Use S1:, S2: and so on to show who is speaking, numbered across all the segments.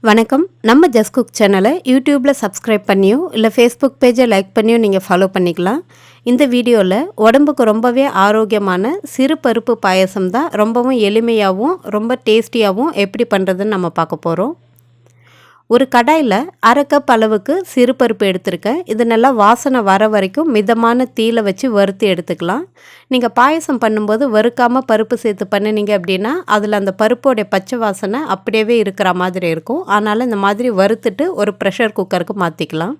S1: வணக்கம். நம்ம just cook சேனலை யூடியூப்பில் சப்ஸ்கிரைப் பண்ணியோ இல்லை ஃபேஸ்புக் பேஜை லைக் பண்ணியோ நீங்கள் ஃபாலோ பண்ணிக்கலாம். இந்த வீடியோவில் உடம்புக்கு ரொம்பவே ஆரோக்கியமான சிறு பருப்பு பாயசம் தான் ரொம்பவும் எளிமையாகவும் ரொம்ப டேஸ்டியாகவும் எப்படி பண்ணுறதுன்னு நம்ம பார்க்க போகிறோம். ஒரு கடாயில் 1/2 கப் அளவுக்கு சிறு பருப்பு எடுத்திருக்கேன். இது நல்லா வாசனை வர வரைக்கும் மிதமான தீயில வச்சு வறுத்து எடுத்துக்கலாம். நீங்கள் பாயசம் பண்ணும்போது வறுக்காமல் பருப்பு சேர்த்து பண்ணினீங்க அப்படின்னா அதில் அந்த பருப்போடைய பச்சை வாசனை அப்படியே இருக்கிற மாதிரி இருக்கும். அதனால் இந்த மாதிரி வறுத்துட்டு ஒரு ப்ரெஷர் குக்கருக்கு மாற்றிக்கலாம்.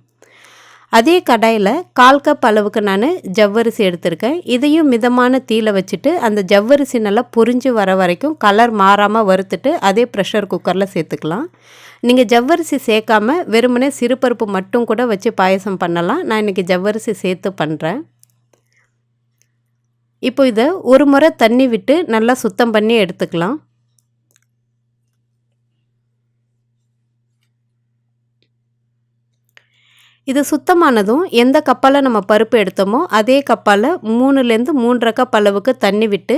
S1: அதே கடாயில் 1/4 கப் அளவுக்கு நான் ஜவ்வரிசி எடுத்திருக்கேன். இதையும் மிதமான தீயில வச்சுட்டு அந்த ஜவ்வரிசி நல்லா பொரிஞ்சு வர வரைக்கும் கலர் மாறாமல் வறுத்துட்டு அதே ப்ரெஷர் குக்கரில் சேர்த்துக்கலாம். நீங்கள் ஜவ்வரிசி சேர்க்காமல் வெறுமனே சிறுபருப்பு மட்டும் கூட வச்சு பாயசம் பண்ணலாம். நான் இன்றைக்கி ஜவ்வரிசி சேர்த்து பண்ணுறேன். இப்போ இதை ஒரு முறை தண்ணி விட்டு நல்லா சுத்தம் பண்ணி எடுத்துக்கலாம். இது சுத்தமானதும் எந்த கப்பால் நம்ம பருப்பு எடுத்தோமோ அதே கப்பால் 3லேருந்து 3.5 கப் அளவுக்கு தண்ணி விட்டு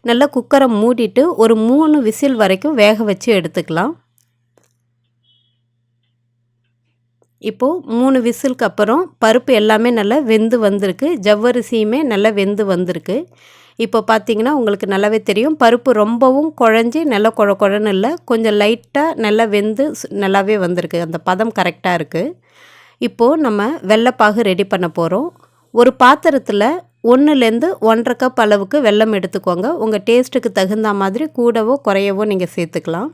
S1: நல்லா குக்கரை மூடிட்டு ஒரு 3 விசில் வரைக்கும் வேக வச்சு எடுத்துக்கலாம். இப்போது 3 விசிலுக்கு அப்புறம் பருப்பு எல்லாமே நல்லா வெந்து வந்திருக்கு. ஜவ்வரிசியுமே நல்லா வெந்து வந்திருக்கு. இப்போ பார்த்தீங்கன்னா உங்களுக்கு நல்லாவே தெரியும், பருப்பு ரொம்பவும் குழஞ்சி நல்லா குழன்னு இல்லை, கொஞ்சம் லைட்டாக நல்லா வெந்து நல்லாவே வந்திருக்கு. அந்த பதம் கரெக்டாக இருக்குது. இப்போது நம்ம வெல்லைப்பாகு ரெடி பண்ண போகிறோம். ஒரு பாத்திரத்தில் 1லேருந்து 1.5 கப் அளவுக்கு வெல்லம் எடுத்துக்கோங்க. உங்கள் டேஸ்ட்டுக்கு தகுந்த மாதிரி கூடவோ குறையவோ நீங்கள் சேர்த்துக்கலாம்.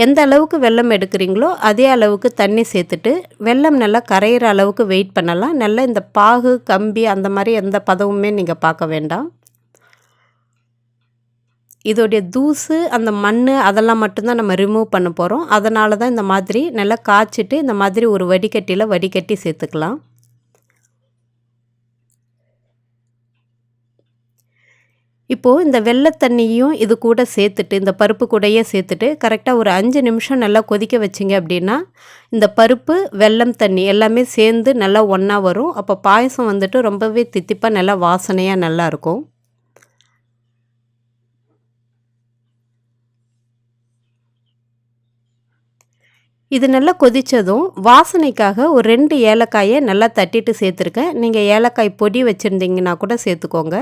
S1: எந்த அளவுக்கு வெல்லம் எடுக்கிறீங்களோ அதே அளவுக்கு தண்ணி சேர்த்துட்டு வெல்லம் நல்லா கரையிற அளவுக்கு வெயிட் பண்ணலாம். நல்லா இந்த பாகு கம்பி அந்த மாதிரி எந்த பதவுமே நீங்கள் பார்க்க வேண்டாம். இதோடைய தூசு அந்த மண் அதெல்லாம் மட்டும்தான் நம்ம ரிமூவ் பண்ண போகிறோம். அதனால தான் இந்த மாதிரி நல்லா காய்ச்சிட்டு இந்த மாதிரி ஒரு வடிகட்டியில் வடிகட்டி சேர்த்துக்கலாம். இப்போது இந்த வெள்ளைத்தண்ணியும் இது கூட சேர்த்துட்டு இந்த பருப்பு கூடையே சேர்த்துட்டு கரெக்டாக ஒரு 5 நிமிஷம் நல்லா கொதிக்க வச்சிங்க அப்படின்னா இந்த பருப்பு வெல்லம் தண்ணி எல்லாமே சேர்ந்து நல்லா ஒன்றா வரும். அப்போ பாயசம் வந்துட்டு ரொம்பவே தித்திப்பாக நல்லா வாசனையாக நல்லாயிருக்கும். இது நல்லா கொதித்ததும் வாசனைக்காக ஒரு 2 ஏலக்காயை நல்லா தட்டிட்டு சேர்த்துருக்கேன். நீங்கள் ஏலக்காய் பொடி வச்சுருந்தீங்கன்னா கூட சேர்த்துக்கோங்க.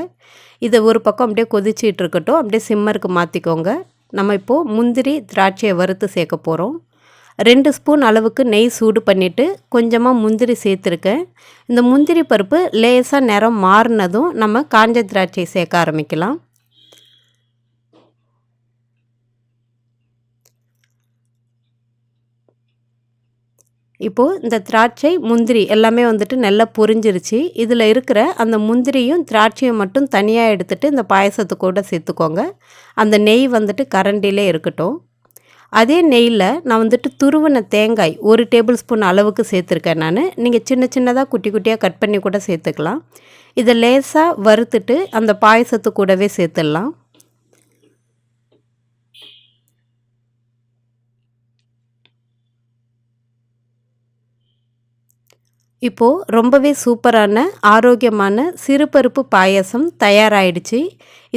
S1: இதை ஒரு பக்கம் அப்படியே கொதிச்சிட்டு இருக்கட்டும், அப்படியே சிம்மருக்கு மாற்றிக்கோங்க. நம்ம இப்போது முந்திரி திராட்சையை வறுத்து சேர்க்க போகிறோம். 2 ஸ்பூன் அளவுக்கு நெய் சூடு பண்ணிவிட்டு கொஞ்சமாக முந்திரி சேர்த்துருக்கேன். இந்த முந்திரி பருப்பு லேசாக நிறம் மாறினதும் நம்ம காஞ்ச திராட்சை சேர்க்க ஆரம்பிக்கலாம். இப்போது இந்த திராட்சை முந்திரி எல்லாமே வந்துட்டு நல்லா பொரிஞ்சிருச்சு. இதில் இருக்கிற அந்த முந்திரியும் திராட்சையும் மட்டும் தனியாக எடுத்துகிட்டு இந்த பாயசத்து கூட சேர்த்துக்கோங்க. அந்த நெய் வந்துட்டு கரண்டிலே இருக்கட்டும். அதே நெய்யில் நான் வந்துட்டு துருவின தேங்காய் 1 டேபிள் ஸ்பூன் அளவுக்கு சேர்த்துருக்கேன் நான். நீங்கள் சின்ன சின்னதாக குட்டி குட்டியாக கட் பண்ணி கூட சேர்த்துக்கலாம். இதை லேசாக வறுத்துட்டு அந்த பாயசத்து கூடவே சேர்த்துடலாம். இப்போது ரொம்பவே சூப்பரான ஆரோக்கியமான சிறுபருப்பு பாயசம் தயாராகிடுச்சு.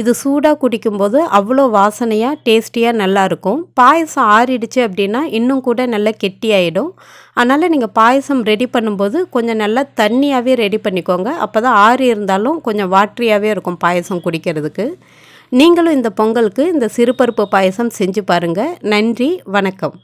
S1: இது சூடாக குடிக்கும்போது அவ்வளோ வாசனையாக டேஸ்டியாக நல்லாயிருக்கும். பாயசம் ஆறிடுச்சு அப்படின்னா இன்னும் கூட நல்லா கெட்டியாயிடும். அதனால் நீங்கள் பாயசம் ரெடி பண்ணும்போது கொஞ்சம் நல்லா தண்ணியாகவே ரெடி பண்ணிக்கோங்க. அப்போ தான் ஆறி இருந்தாலும் கொஞ்சம் வாட்டரியாகவே இருக்கும் பாயசம் குடிக்கிறதுக்கு. நீங்களும் இந்த பொங்கலுக்கு இந்த சிறுபருப்பு பாயசம் செஞ்சு பாருங்கள். நன்றி, வணக்கம்.